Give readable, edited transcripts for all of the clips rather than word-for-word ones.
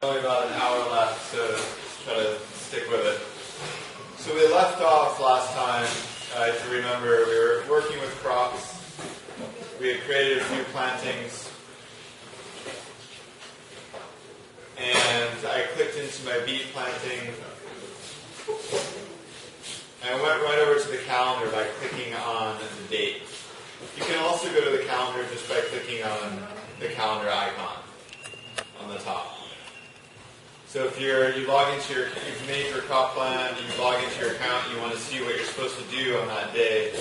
Only about an hour left, so try to stick with it. So we left off last time, if you remember, we were working with crops. We had created a few plantings, and I clicked into my beet planting, and I went right over to the calendar by clicking on the date. You can also go to the calendar just by clicking on the calendar icon on the top. So if you log into you've made your crop plan, you log into your account, you want to see what you're supposed to do on that day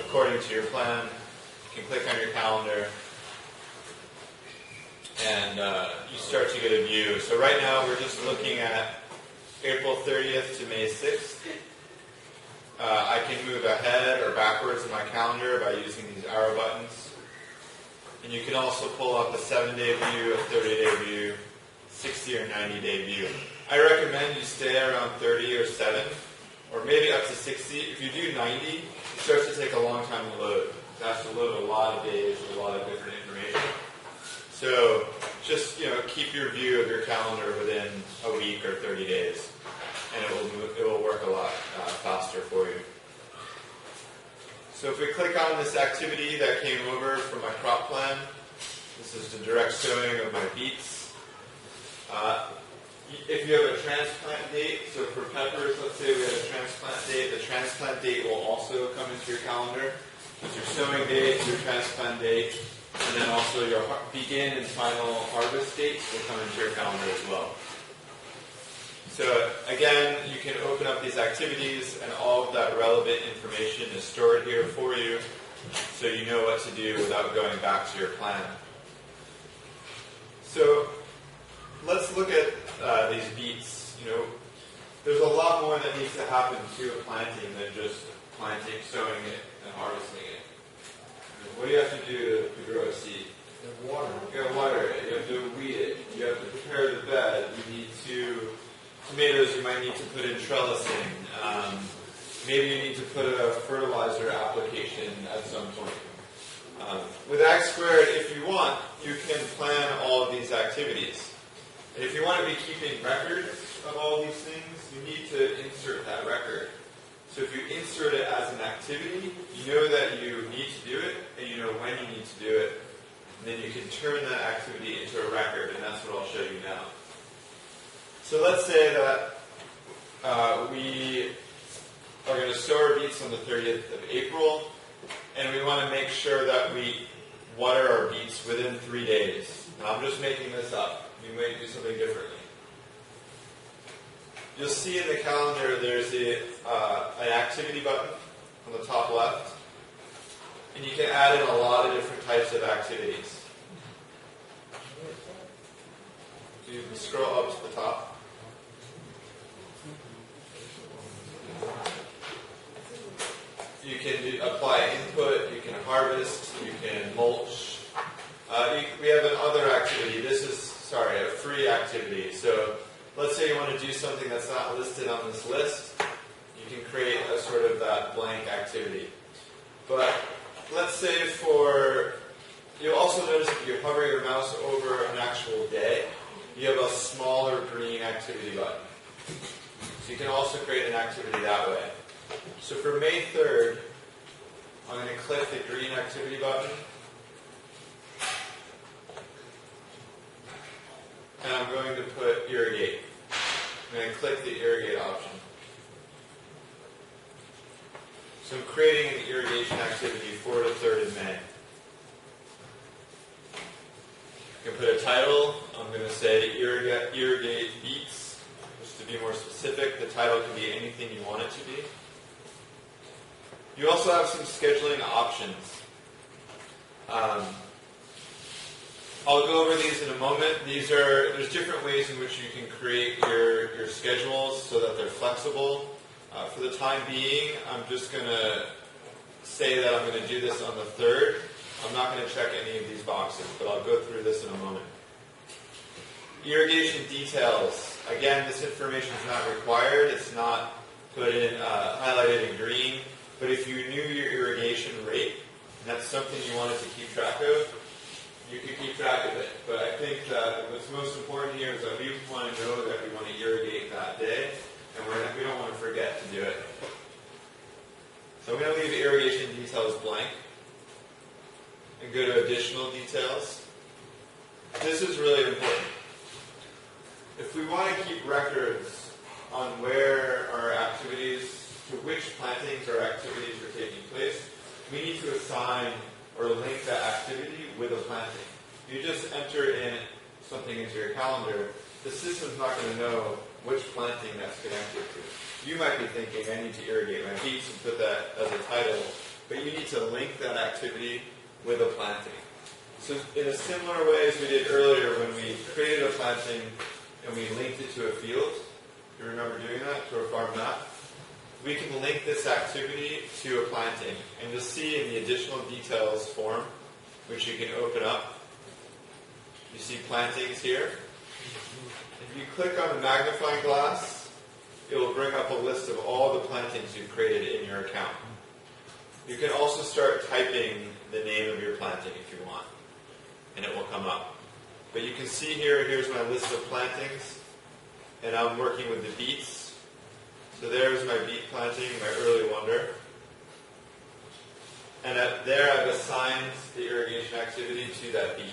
according to your plan, you can click on your calendar and you start to get a view. So right now we're just looking at April 30th to May 6th. I can move ahead or backwards in my calendar by using these arrow buttons. And you can also pull up a 7-day view, a 30-day view, 60 or 90-day view. I recommend you stay around 30 or 7, or maybe up to 60. If you do 90, it starts to take a long time to load. It has to load a lot of days with a lot of different information. So just keep your view of your calendar within a week or 30 days, and it will work a lot faster for you. So if we click on this activity that came over from my crop plan, this is the direct sowing of my beets. If you have a transplant date, so for peppers, let's say we have a transplant date, the transplant date will also come into your calendar. It's your sowing date, your transplant date, and then also your begin and final harvest dates will come into your calendar as well. So again, you can open up these activities and all of that relevant information is stored here for you so you know what to do without going back to your plan. So let's look at these beets. There's a lot more that needs to happen to a planting than just planting, sowing it, and harvesting it. What do you have to do to grow a seed? You have to water it. You have to weed it. You have to prepare the bed. You need tomatoes you might need to put in trellising. Maybe you need to put a fertilizer application at some point. With Ag Squared, if you want, you can plan all of these activities. And if you want to be keeping records of all these things, you need to insert that record. So if you insert it as an activity, you know that you need to do it, and you know when you need to do it, and then you can turn that activity into a record, and that's what I'll show you now. So let's say that we are going to sow our beets on the 30th of April, and we want to make sure that we water our beets within 3 days. Now, I'm just making this up. You may do something differently. You'll see in the calendar there's an activity button on the top left, and you can add in a lot of different types of activities. So you can scroll up to the top. You can apply input, you can harvest, you can mulch. We have another activity. This is, a free activity. So let's say you want to do something that's not listed on this list. You can create a sort of that blank activity. But let's say you'll also notice if you hover your mouse over an actual day, you have a smaller green activity button. So you can also create an activity that way. So for May 3rd, I'm going to click the green activity button. And I'm going to put irrigate. I'm going to click the irrigate option. So I'm creating an irrigation activity for the 3rd of May. I can put a title. I'm going to say irrigate beets. Just to be more specific, the title can be anything you want it to be. You also have some scheduling options. I'll go over these in a moment. There's different ways in which you can create your schedules so that they're flexible. For the time being, I'm just going to say that I'm going to do this on the 3rd. I'm not going to check any of these boxes, but I'll go through this in a moment. Irrigation details. Again, this information is not required. It's not put in highlighted in green. But if you knew your irrigation rate, and that's something you wanted to keep track of, you can keep track of it. But I think that what's most important here is that we want to know that we want to irrigate that day, and we don't want to forget to do it. So I'm going to leave the irrigation details blank and go to additional details. This is really important. If we want to keep records on where our activities, to which plantings or activities are taking place, we need to assign or link that activity with a planting. You just enter in something into your calendar, the system's not going to know which planting that's connected to. You might be thinking, I need to irrigate my beets and put that as a title, but you need to link that activity with a planting. So in a similar way as we did earlier when we created a planting and we linked it to a field, you remember doing that, to a farm map? We can link this activity to a planting. And you'll see in the additional details form, which you can open up, you see plantings here. If you click on the magnifying glass, it will bring up a list of all the plantings you've created in your account. You can also start typing the name of your planting if you want, and it will come up. But you can see here, here's my list of plantings, and I'm working with the beets. So there's my beet planting, my early wonder. And there I've assigned the irrigation activity to that beet.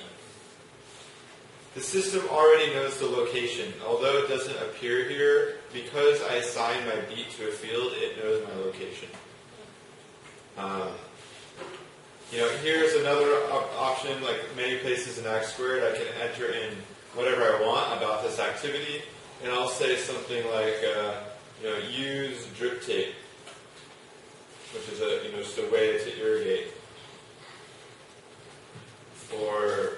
The system already knows the location. Although it doesn't appear here, because I assigned my beet to a field, it knows my location. Here's another option, like many places in Ag Squared, I can enter in whatever I want about this activity, and I'll say something like, use drip tape, which is just a way to irrigate, for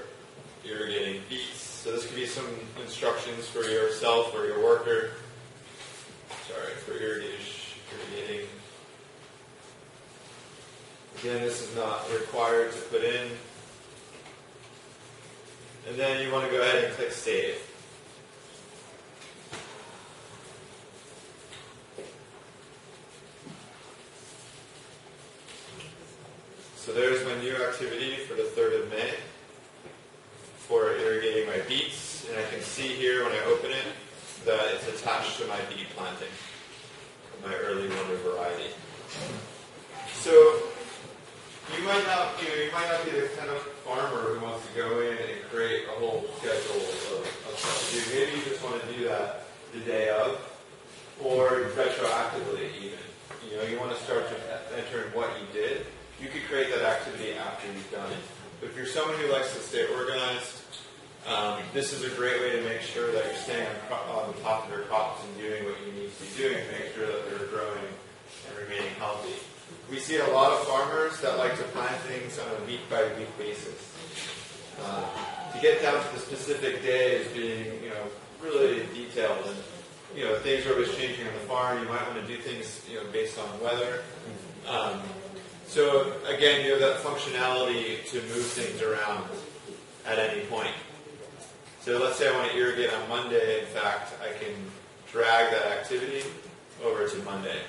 irrigating beets. So this could be some instructions for yourself or your worker. For irrigating. Again, this is not required to put in. And then you want to go ahead and click Save. So there's my new activity for the 3rd of May for irrigating my beets. And I can see here when I open it that it's attached to my beet planting, my early wonder variety. So you might not be the kind of farmer who wants to go in and create a whole schedule of stuff to do. Maybe you just want to do that the day of, or retroactively even. You want to start to enter in what you did. You could create that activity after you've done it. But if you're someone who likes to stay organized, this is a great way to make sure that you're staying on the top of your crops and doing what you need to be doing to make sure that they're growing and remaining healthy. We see a lot of farmers that like to plant things on a week-by-week basis. To get down to the specific day is being, really detailed, and things are always changing on the farm. You might want to do things, based on weather. So again, you have that functionality to move things around at any point. So let's say I want to irrigate on Monday. In fact, I can drag that activity over to Monday.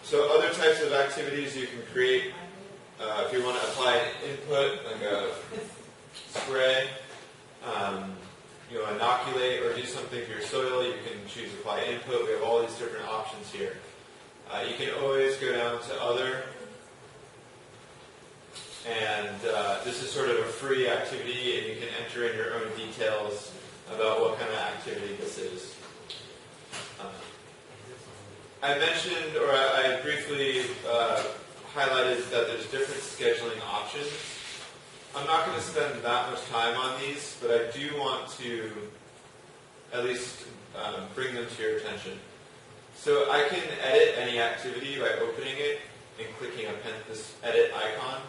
So other types of activities you can create, if you want to apply an input, like a spray, inoculate, or do something for your soil, you can choose apply input. We have all these different options here. You can always go down to other, and this is sort of a free activity, and you can enter in your own details about what kind of activity this is. I mentioned, or I briefly highlighted that there's different scheduling options. I'm not going to spend that much time on these, but I do want to at least bring them to your attention. So I can edit any activity by opening it and clicking this edit icon.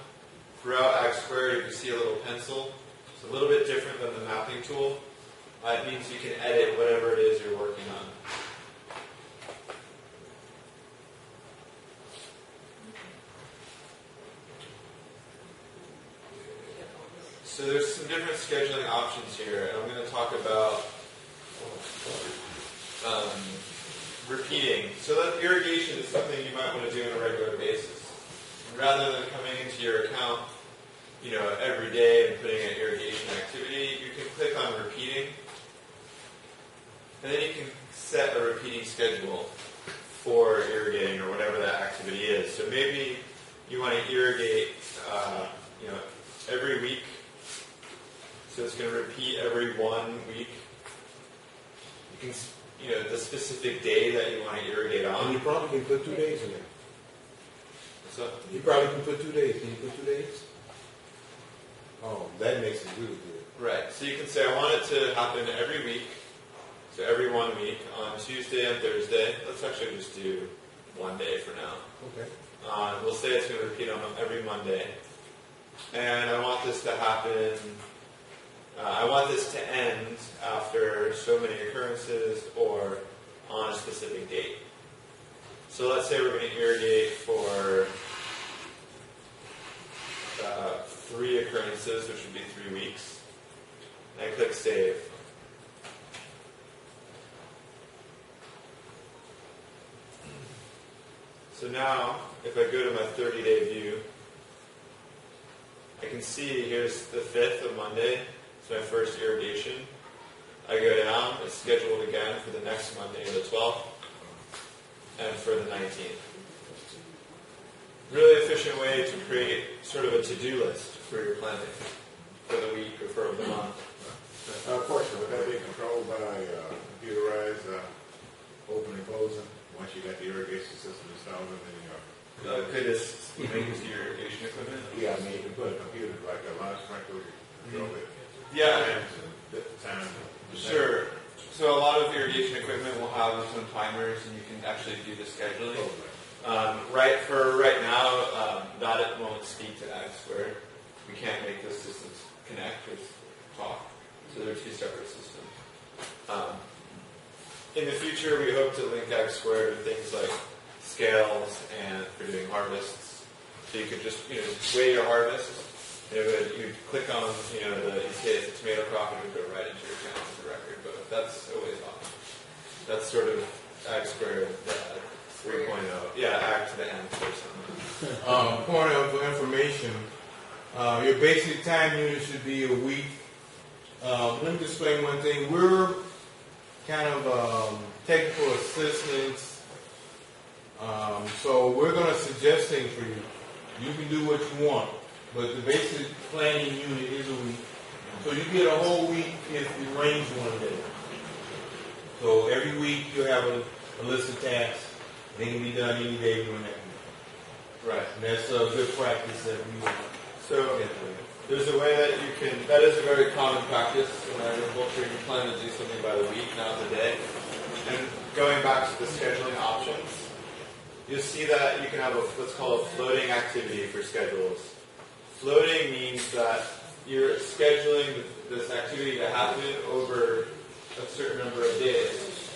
Throughout Ag Squared, you can see a little pencil. It's a little bit different than the mapping tool. It means you can edit whatever it is you're working on. So there's some different scheduling options here, and I'm going to talk about repeating. So that irrigation is something you might want to do on a regular basis. Rather than coming into your account every day and putting an irrigation activity, you can click on repeating, and then you can set a repeating schedule for irrigating or whatever that activity is. So maybe you want to irrigate, every week. So it's going to repeat every 1 week. You can, the specific day that you want to irrigate on. And you probably can put 2 days in there. What's up? You probably can put 2 days. Can you put 2 days? Oh, that makes it really good. Right. So you can say, I want it to happen every week. So every 1 week on Tuesday and Thursday. Let's actually just do 1 day for now. Okay. We'll say it's going to repeat on every Monday. And I want this to happen, I want this to end after so many occurrences or on a specific date. So let's say we're going to irrigate for 3 occurrences, which would be 3 weeks. And I click Save. So now, if I go to my 30-day view, I can see here's the 5th of Monday. It's my first irrigation. I go down, it's scheduled again for the next Monday, the 12th, and for the 19th. Really efficient way to create sort of a to-do list for your planting for the week or for the month. Question, would that be controlled by computerized open and closing? Once you got the irrigation system installed, and then Could this link to your irrigation equipment? yeah, I mean, you can put a computer like a large sprinkler, control it. Yeah, Time. sure. So a lot of irrigation equipment will have its own timers, and you can actually do the scheduling. Right now, that it won't speak to Ag Squared. We can't make those systems connect or talk, so they're 2 separate systems. In the future, we hope to link Ag Squared with things like scales and for doing harvests. So you could just weigh your harvest. You'd click on you say it's a tomato crop, and it would go right into your account as a record. But that's a ways off. That's sort of Ag Squared 3.0. Yeah, Ag to the end or something. Point of information. Your basic time unit should be a week. Let me just explain one thing. We're kind of technical assistants. So we're going to suggest things for you. You can do what you want, but the basic planning unit is a week. So you get a whole week if it rains 1 day. So every week you have a list of tasks. They can be done any day during that week. Right. And that's a good practice that we want. So there's a way that you can, that is a very common practice in agriculture. You plan to do something by the week, not the day. And going back to the scheduling options, you'll see that you can have what's called a floating activity for schedules. Floating means that you're scheduling this activity to happen over a certain number of days.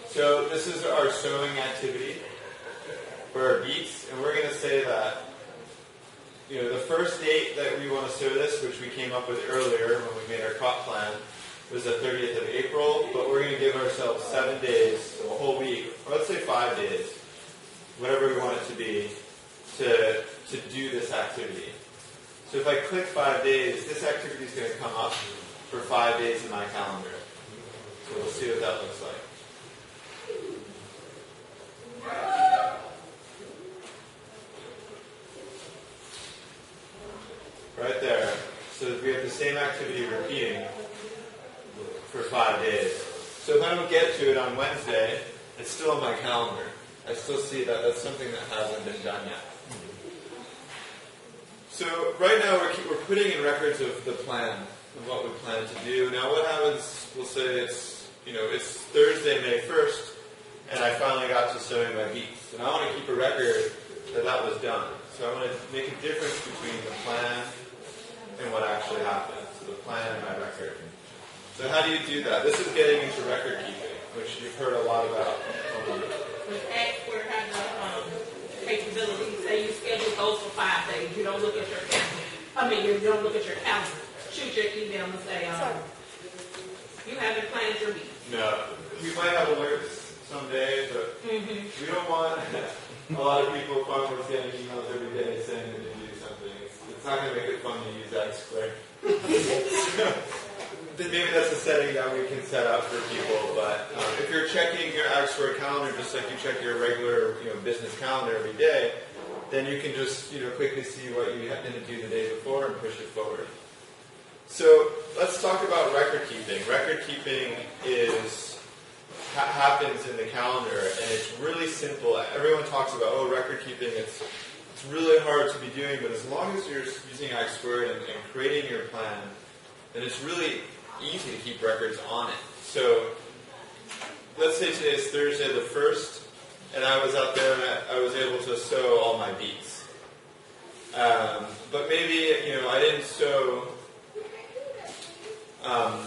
So this is our sowing activity for our beets, and we're going to say that the first date that we want to sow this, which we came up with earlier when we made our crop plan, was the 30th of April, but we're going to give ourselves 7 days, so a whole week, or let's say 5 days, whatever we want it to be, to do this activity. So if I click 5 days, this activity is going to come up for 5 days in my calendar. So we'll see what that looks like. Right there. So we have the same activity repeating for 5 days. So if I don't get to it on Wednesday, it's still on my calendar. I still see that that's something that hasn't been done yet. So right now we're putting in records of the plan, of what we plan to do. Now what happens, we'll say it's Thursday, May 1st, and I finally got to sowing my beets. And I want to keep a record that was done. So I want to make a difference between the plan and what actually happened. So the plan and my record. So how do you do that? This is getting into record keeping, which you've heard a lot about. With Ag Squared had the capability, say you schedule those for 5 days, you don't look at your calendar. You don't look at your calendar. Shoot your email and say, you haven't planned your week. No. We might have alerts someday, but we don't want a lot of people, farmers, getting emails every day saying that they do something. It's It's not going to make it fun to use Ag Square. Then maybe that's a setting that we can set up for people. But if you're checking your Ag Square calendar just like you check your regular business calendar every day, then you can just quickly see what you didn't do the day before and push it forward. So let's talk about record keeping. Record keeping happens in the calendar, and it's really simple. Everyone talks about record keeping. It's really hard to be doing, but as long as you're using Ag Squared and creating your plan, then it's really easy to keep records on it. So let's say today is Thursday the 1st, and I was out there and I was able to sow all my beets. But maybe I didn't sow. I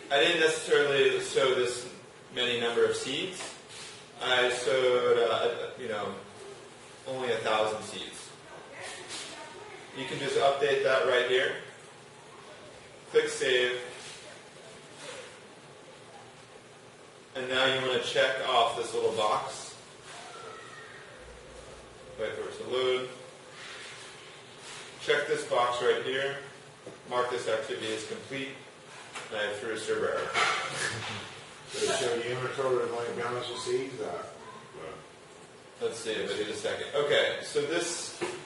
didn't necessarily sow this many number of seeds. I sowed, only 1,000 seeds. You can just update that right here. Click Save. And now you want to check off this little box. Wait for it to load. Check this box right here. Mark this activity as complete. And I threw a server error. Does it show the inventory of like balance of seeds? Let's see, but in a second. Okay, so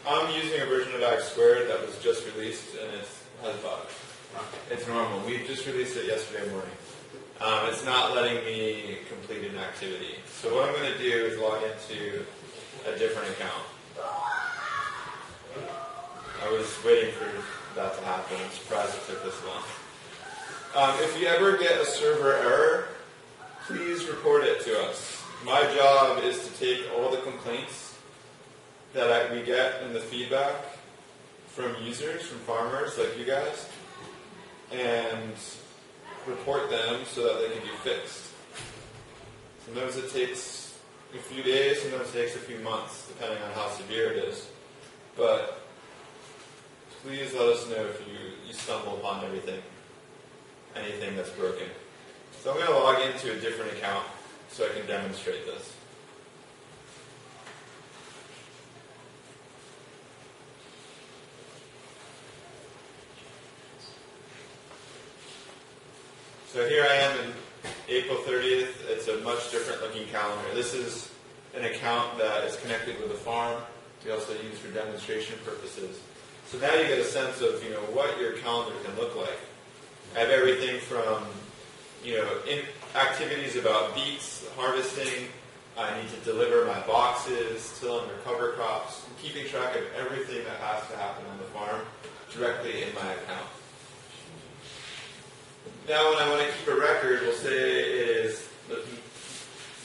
I'm using a version of Ag Squared that was just released, and it has bugs. It's normal. We just released it yesterday morning. It's not letting me complete an activity. So what I'm going to do is log into a different account. I was waiting for that to happen. I'm surprised it took this long. If you ever get a server error, please report it to us. My job is to take all the complaints that we get in the feedback from users, from farmers like you guys, and report them so that they can be fixed. Sometimes it takes a few days, sometimes it takes a few months, depending on how severe it is. But please let us know if you stumble upon anything that's broken. So I'm going to log into a different account so I can demonstrate this. So here I am in April 30th. It's a much different looking calendar. This is an account that is connected with a farm. We also use for demonstration purposes. So now you get a sense of what your calendar can look like. I have everything from activities about beets, harvesting. I need to deliver my boxes, till under cover crops. I'm keeping track of everything that has to happen on the farm directly in my account. Now when I want to keep a record, we'll say it is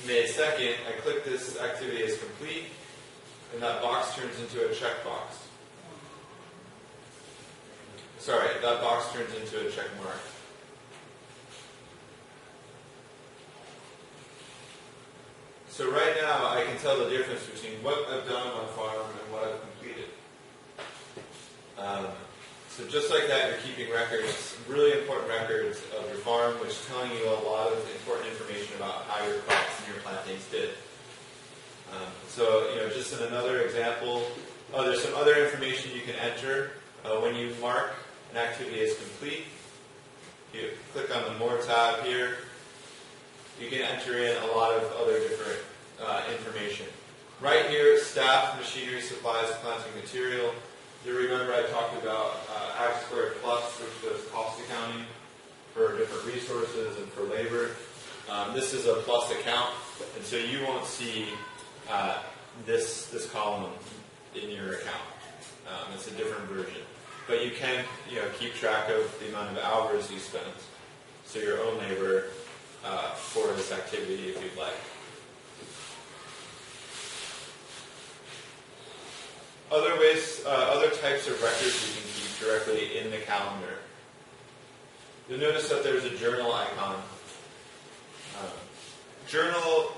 May 2nd. I click this activity as complete, and that box turns into a checkbox. Sorry, that box turns into a check mark. So right now, I can tell the difference between what I've done on my farm and what I've completed. So just like that, you're keeping records, really important records of your farm, which is telling you a lot of important information about how your crops and your plantings did. Just in another example, there's some other information you can enter. When you mark an activity as complete, you click on the More tab here. You can enter in a lot of other different information. Right here, staff, machinery, supplies, planting material. You remember I talked about Ag Squared Plus, which does cost accounting for different resources and for labor. This is a plus account, and so you won't see this column in your account. It's a different version. But you can keep track of the amount of hours you spent, so your own labor for this activity if you'd like. Other types of records you can keep directly in the calendar. You'll notice that there's a journal icon. Journal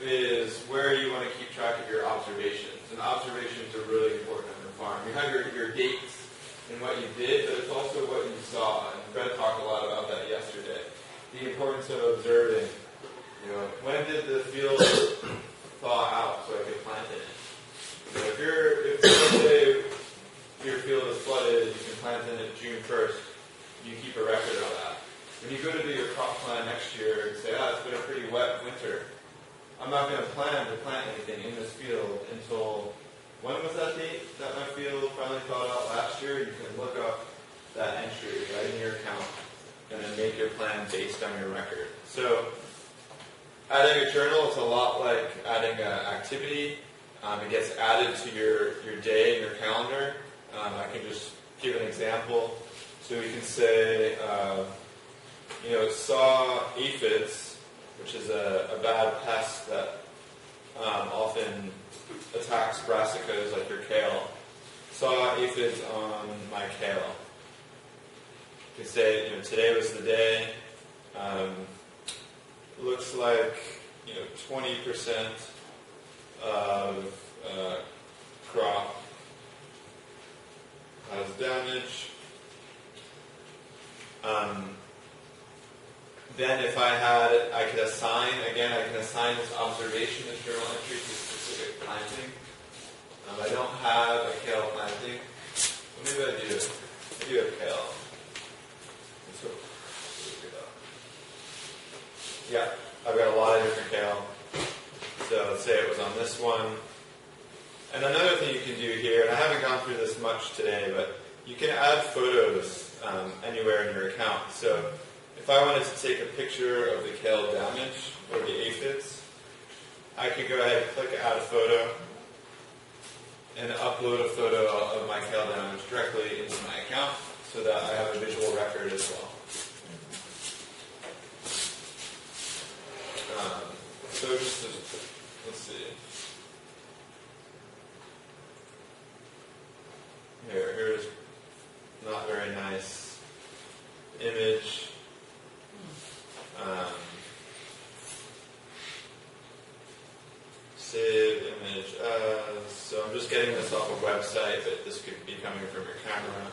is where you want to keep track of your observations. And observations are really important on the farm. You have your dates and what you did, but it's also what you saw. And Fred talked a lot about that yesterday. The importance of observing. When did the field thaw out so I could plant in it? If let's say when you go to do your crop plan next year and say, it's been a pretty wet winter, I'm not going to plan anything in this field until, when was that date that my field finally thawed out last year? You can look up that entry right in your account and then make your plan based on your record. So adding a journal is a lot like adding an activity. It gets added to your day and your calendar. I can just give an example. So we can say, saw aphids, which is a bad pest that often attacks brassicas like your kale. Saw aphids on my kale. You can say, today was the day. Looks like 20% of crop has damage. Then if I could assign this observation as journal entry to specific planting. I don't have a kale planting. Well, maybe I do. I do have kale. Yeah, I've got a lot of different kale. So let's say it was on this one. And another thing you can do here, and I haven't gone through this much today, but you can add photos anywhere in your account. So if I wanted to take a picture of the kale damage or the aphids, I could go ahead and click add a photo and upload a photo of my kale damage directly into my account so that I have a visual record as well. So just let's see. Here's not very nice image. Save image as. So I'm just getting this off a website, but this could be coming from your camera,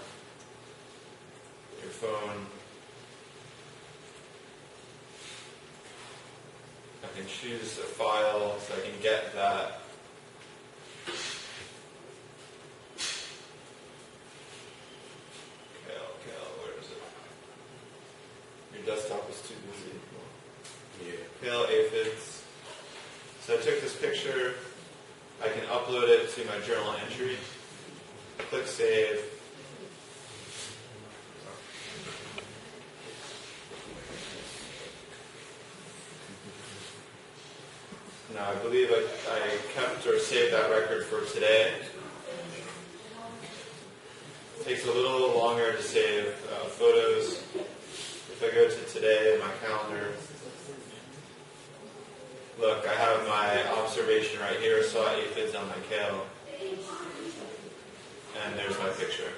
your phone. I can choose a file so I can get that. Kale, where is it? Your desktop is too busy. Yeah. Kale aphids. So I took this picture. I can upload it to my journal entry. Click save. Now I believe I kept or saved that record for today. It takes a little longer to save photos. If I go to today in my calendar, look, I have my observation right here, saw aphids on my kale. And there's my picture.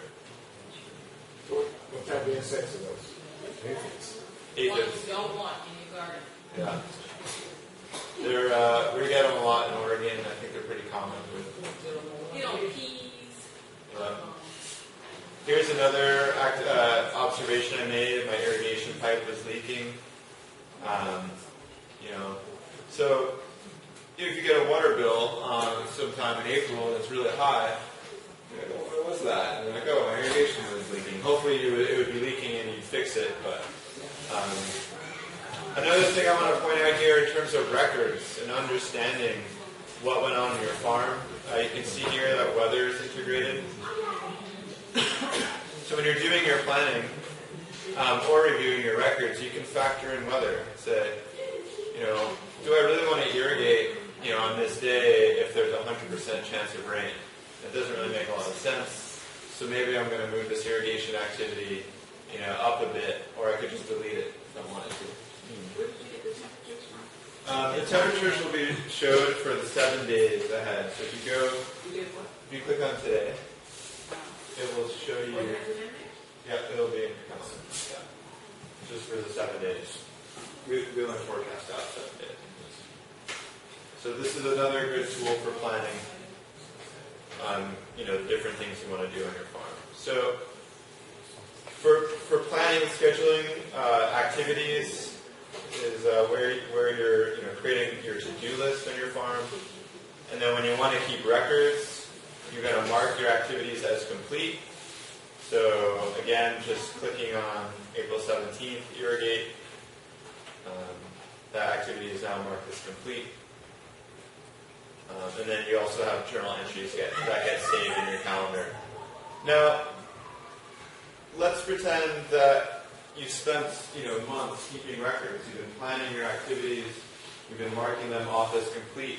What type of insects are those? Aphids. What you don't want in your garden. Yeah. We get them a lot in Oregon. I think they're pretty common. Peas. Here's another observation I made. My irrigation pipe was leaking. So if you get a water bill sometime in April and it's really high, what was that? And they're like, my irrigation was leaking. Hopefully it would be leaking and you'd fix it. But another thing I want to point out here in terms of records and understanding what went on in your farm, you can see here that weather is integrated. So when you're doing your planning or reviewing your records, you can factor in weather. Say, do I really want to irrigate, on this day if there's a 100% chance of rain? That doesn't really make a lot of sense. So maybe I'm going to move this irrigation activity, up a bit, or I could just delete it if I wanted to. The temperatures will be showed for the 7 days ahead. So if you click on today, it will show you. Yeah, it'll be in your calendar. Yeah, just for the 7 days. We only forecast out 7 days. So this is another good tool for planning. The different things you want to do on your farm. So for planning and scheduling activities is where you're creating your to-do list on your farm. And then when you want to keep records, you're going to mark your activities as complete. So again, just clicking on April 17th, irrigate. That activity is now marked as complete. And then you also have journal entries that get saved in your calendar. Now, let's pretend that you've spent months keeping records. You've been planning your activities. You've been marking them off as complete.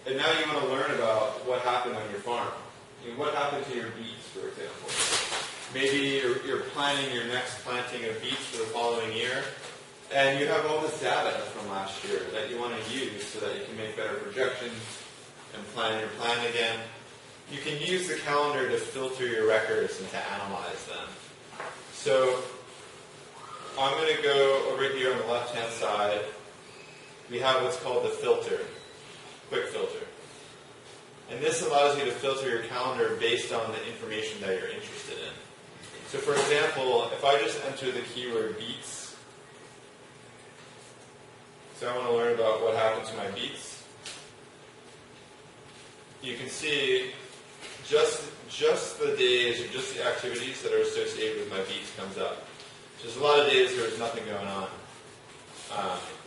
And now you want to learn about what happened on your farm. What happened to your beets, for example. Maybe you're planning your next planting of beets for the following year, and you have all this data from last year that you want to use so that you can make better projections and plan your plan again. You can use the calendar to filter your records and to analyze them. So I'm going to go over here on the left-hand side. We have what's called the filter, quick filter. And this allows you to filter your calendar based on the information that you're interested in. So for example, if I just enter the keyword beets, so I want to learn about what happened to my beets, you can see just the days or just the activities that are associated with my beets comes up. So there's a lot of days there's nothing going on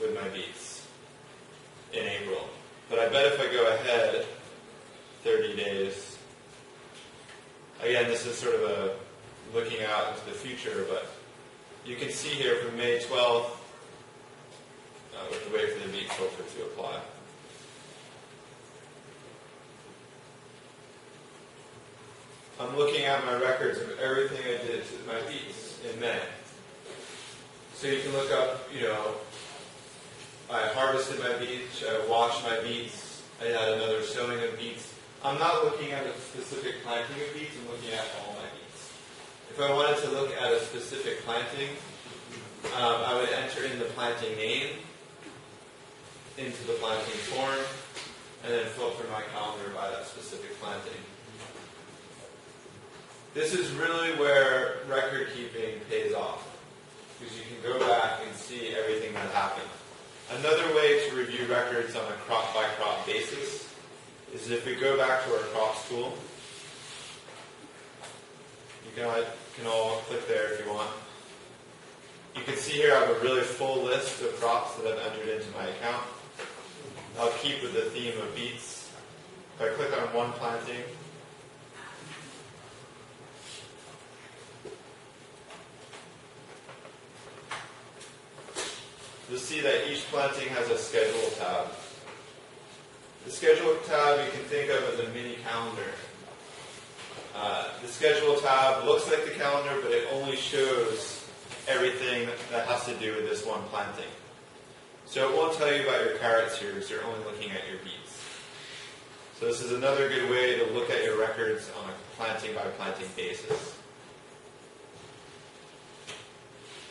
with my beets in April. But I bet if I go ahead 30 days, again, this is sort of a looking out into the future, but you can see here from May 12th, we have to wait for the beet filter to apply. I'm looking at my records of everything I did to my beets in May. So you can look up, I harvested my beets, I washed my beets, I had another sowing of beets. I'm not looking at a specific planting of beets, I'm looking at all my beets. If I wanted to look at a specific planting, I would enter in the planting name into the planting form, and then filter my calendar by that specific planting. This is really where record keeping pays off, because you can go back and see everything that happened. Another way to review records on a crop-by-crop basis is if we go back to our crops tool. You can all click there if you want. You can see here I have a really full list of crops that I've entered into my account. I'll keep with the theme of beets. If I click on one planting, you'll see that each planting has a schedule tab. The schedule tab you can think of as a mini calendar. The schedule tab looks like the calendar, but it only shows everything that has to do with this one planting. So it won't tell you about your carrots here because you're only looking at your beets. So this is another good way to look at your records on a planting by planting basis.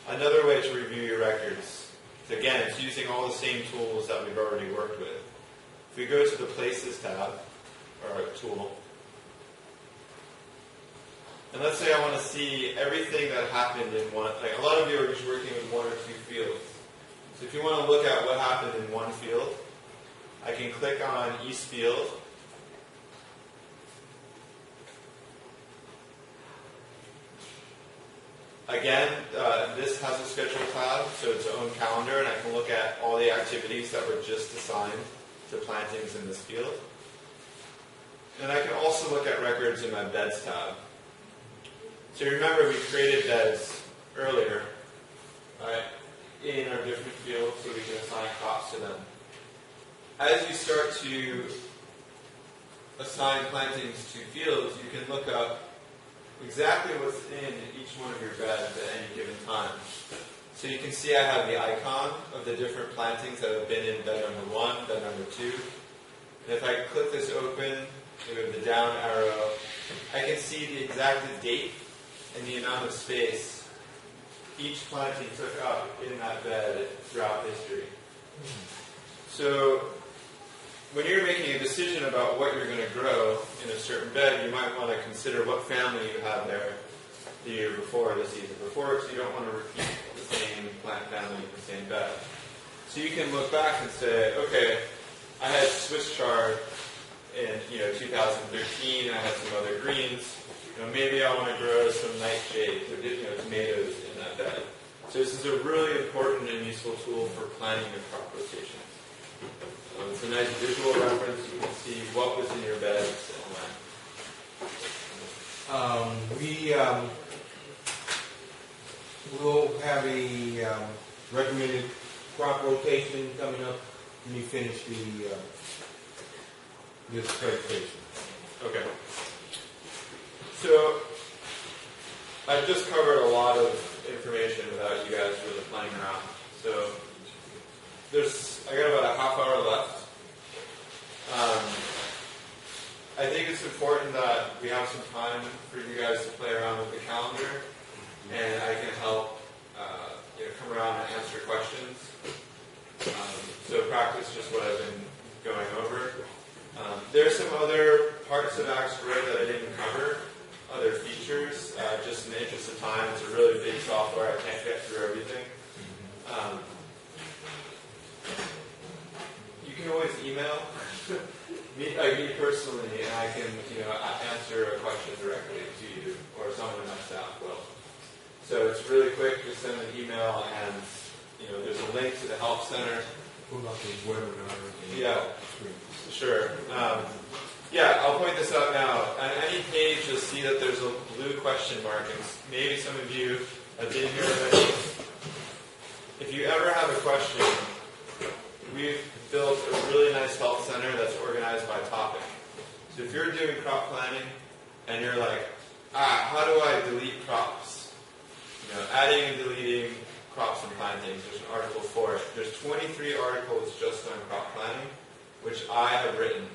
Another way to review your records, again, it's using all the same tools that we've already worked with. If we go to the Places tab, or tool, and let's say I want to see everything that happened in one, like a lot of you are just working with one or two fields. So if you want to look at what happened in one field, I can click on East Field. Again, this has a schedule tab, so it's its own calendar, and I can look at all the activities that were just assigned to plantings in this field. And I can also look at records in my Beds tab. So remember, we created beds earlier, right, in our different fields so we can assign crops to them. As you start to assign plantings to fields, you can look up exactly what's in each one of your beds at any given time. So you can see I have the icon of the different plantings that have been in bed number 1, bed number 2. And if I click this open, move the down arrow, I can see the exact date and the amount of space each planting took up in that bed throughout history. So when you're making a decision about what you're going to grow in a certain bed, you might want to consider what family you had there the year before, the season before, so you don't want to repeat the same plant family in the same bed. So you can look back and say, okay, I had Swiss chard in 2013, I had some other greens. maybe I want to grow some nightshades or tomatoes in that bed. So this is a really important and useful tool for planning your crop rotations. It's a nice visual reference. You can see what was in your beds and when. We will have a recommended crop rotation coming up when you finish this presentation. Okay. So I've just covered a lot of information without you guys really playing around. So I got about a half hour left. I think it's important that we have some time for you guys to play around with the calendar, and I can help come around and answer questions. So practice just what I've been going over. There are some other parts of Axe Squared that I didn't cover, other features. Just in the interest of time, it's a really big software. I can't get through everything. You can always email me personally, and I can answer a question directly to you, or someone in my staff will. So it's really quick. Just send an email, and there's a link to the Help Center. What about the webinar? Yeah, sure. I'll point this out now. On any page, you'll see that there's a blue question mark, and maybe some of you have been here already. If you ever have a question, we've built a really nice help center that's organized by topic. So if you're doing crop planning and you're like, how do I delete crops? Adding and deleting crops and plantings, there's an article for it. There's 23 articles just on crop planning, which I have written,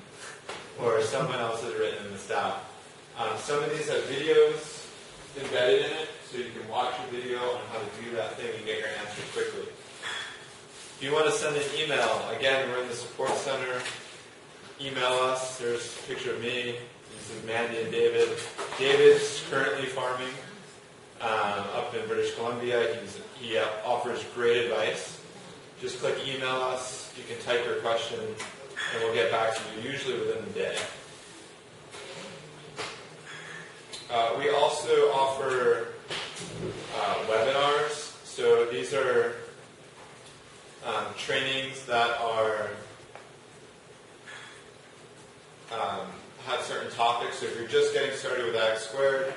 or someone else has written in the staff. Some of these have videos embedded in it, so you can watch a video on how to do that thing and get your answers quickly. If you want to send an email, again, we're in the support center. Email us. There's a picture of me. This is Mandy and David. David's currently farming up in British Columbia. He offers great advice. Just click email us. You can type your question, and we'll get back to you, usually within the day. We also offer webinars. So these are trainings that have certain topics. So if you're just getting started with Axe Squared,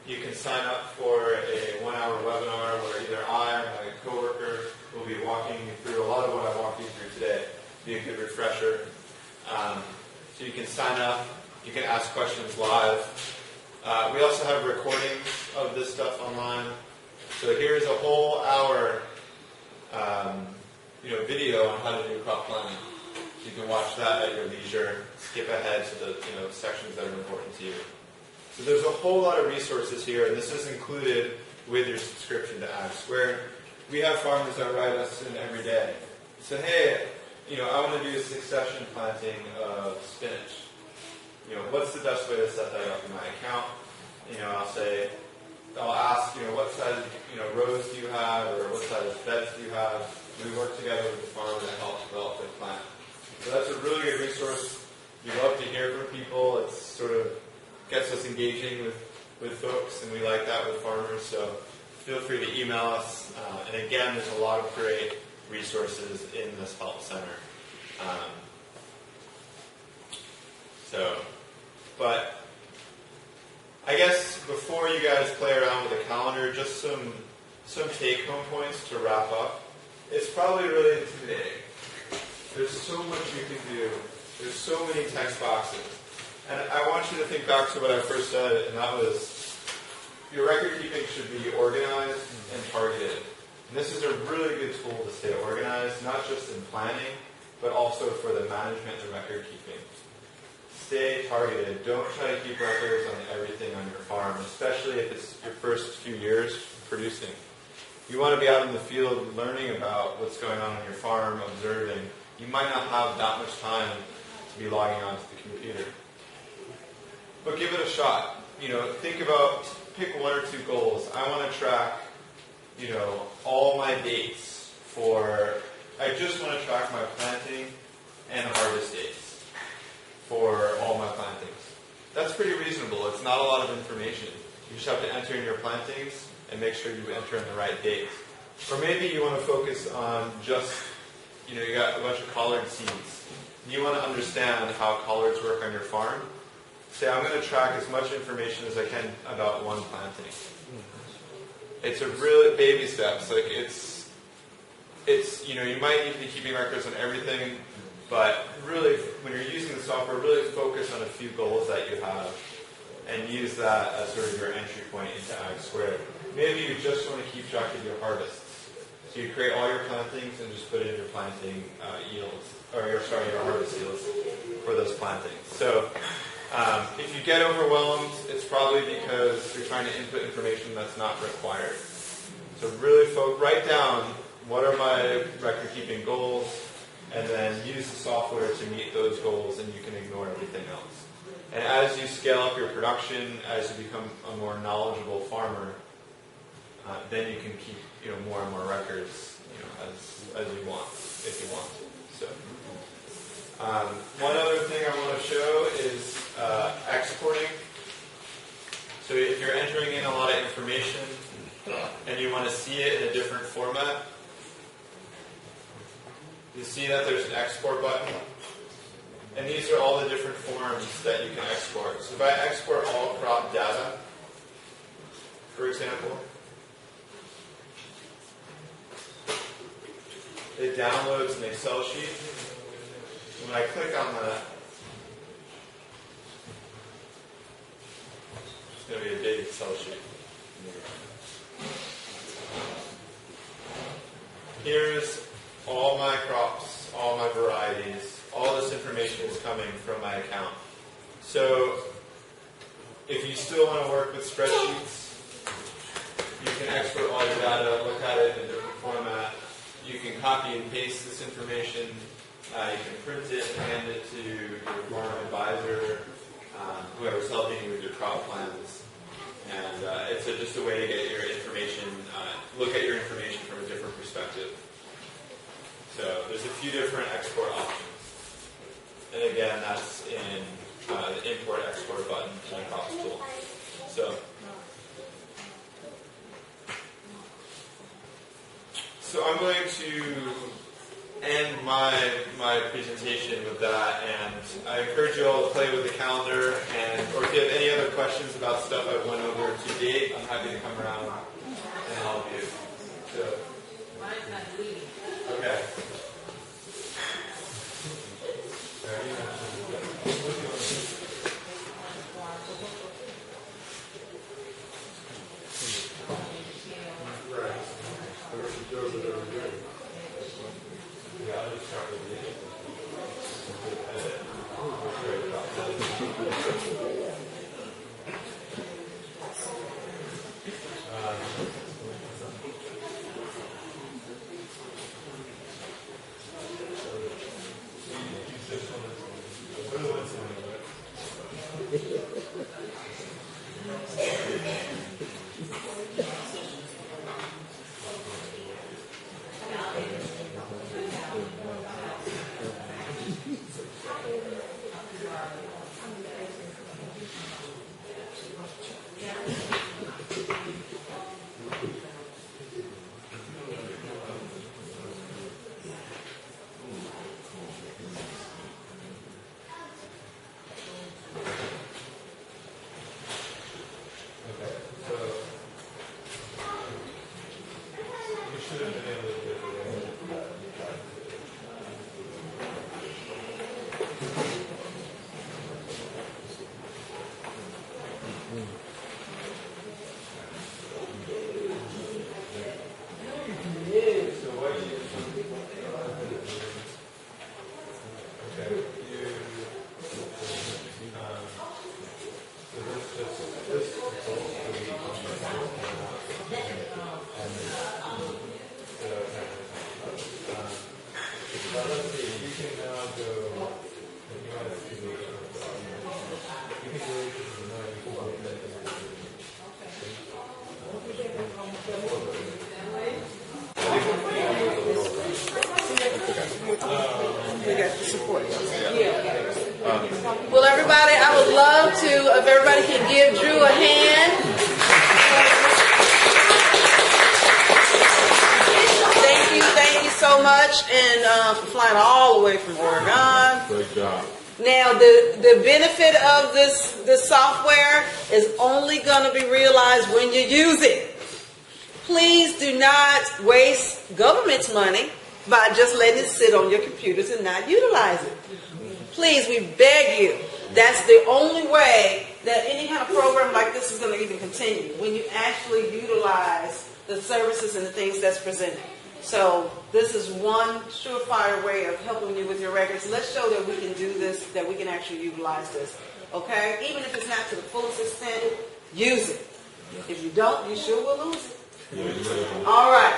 you can sign up for a 1-hour webinar where either I or my coworker will be walking you through a lot of what I walked you through today. Be a good refresher. So you can sign up. You can ask questions live. We also have recordings of this stuff online. So here's a whole hour video on how to do crop planning. So you can watch that at your leisure. Skip ahead to the sections that are important to you. So there's a whole lot of resources here, and this is included with your subscription to Axe Squared. We have farmers that write us in every day. So hey, I want to do a succession planting of spinach. What's the best way to set that up in my account? I'll ask, what size, rows do you have, or what size beds do you have? We work together with the farmer to help develop their plan. So that's a really good resource. We love to hear from people. It sort of gets us engaging with folks, and we like that with farmers. So feel free to email us. And again, there's a lot of great resources in this help center. But I guess before you guys play around with the calendar, just some take-home points to wrap up. It's probably really intimidating. There's so much you can do. There's so many text boxes. And I want you to think back to what I first said, and that was your record keeping should be organized and targeted. And this is a really good tool to stay organized, not just in planning, but also for the management and record keeping. Stay targeted. Don't try to keep records on everything on your farm, especially if it's your first few years producing. You want to be out in the field learning about what's going on your farm, observing. You might not have that much time to be logging onto the computer. But give it a shot. Pick 1 or 2 goals. I want to track, all my dates I just want to track my planting and harvest dates for all my plantings. That's pretty reasonable. It's not a lot of information. You just have to enter in your plantings and make sure you enter in the right date. Or maybe you want to focus on just, you got a bunch of collard seeds. You want to understand how collards work on your farm. Say, I'm going to track as much information as I can about one planting. It's a really baby steps. Like it's you might need to be keeping records on everything, but really, when you're using the software, really focus on a few goals that you have and use that as sort of your entry point into Ag Squared. Maybe you just want to keep track of your harvests. So you create all your plantings and just put in your planting yields, or your harvest yields for those plantings. So if you get overwhelmed, it's probably because you're trying to input information that's not required. So really write down what are my record-keeping goals, and then use the software to meet those goals, and you can ignore everything else. And as you scale up your production, as you become a more knowledgeable farmer, then you can keep more and more records as you want, if you want to. So one other thing I want to show is exporting. So if you're entering in a lot of information and you want to see it in a different format, you see that there's an export button. And these are all the different forms that you can export. So if I export all crop data, for example, it downloads an Excel sheet. When I click on that, it's going to be a big Excel sheet. Here's all my crops, all my varieties. All this information is coming from my account. So if you still want to work with spreadsheets, you can export all your data, look at it in a different format. You can copy and paste this information. You can print it and hand it to your farm advisor, whoever's helping you with your crop plans. And it's just a way to get your information, look at your information from a different perspective. So there's a few different export options. And again, that's in the import-export button in the Crops tool. So I'm going to end my presentation with that, and I encourage you all to play with the calendar, or if you have any other questions about stuff I went over to date, I'm happy to come around and help you. So, Mine's not leaving. okay. Well, everybody, I would love to Everybody can give Drew a hand. Thank you so much, and for flying all the way from Oregon. Great job. Now, the benefit of this software is only going to be realized when you use it. Please do not waste government's money by just letting it sit on your computers and not utilize it. Please, we beg you. That's the only way that any kind of program like this is going to even continue, when you actually utilize the services and the things that's presented. So this is one surefire way of helping you with your records. Let's show that we can do this, that we can actually utilize this. Okay? Even if it's not to the fullest extent, use it. If you don't, you sure will lose it. All right.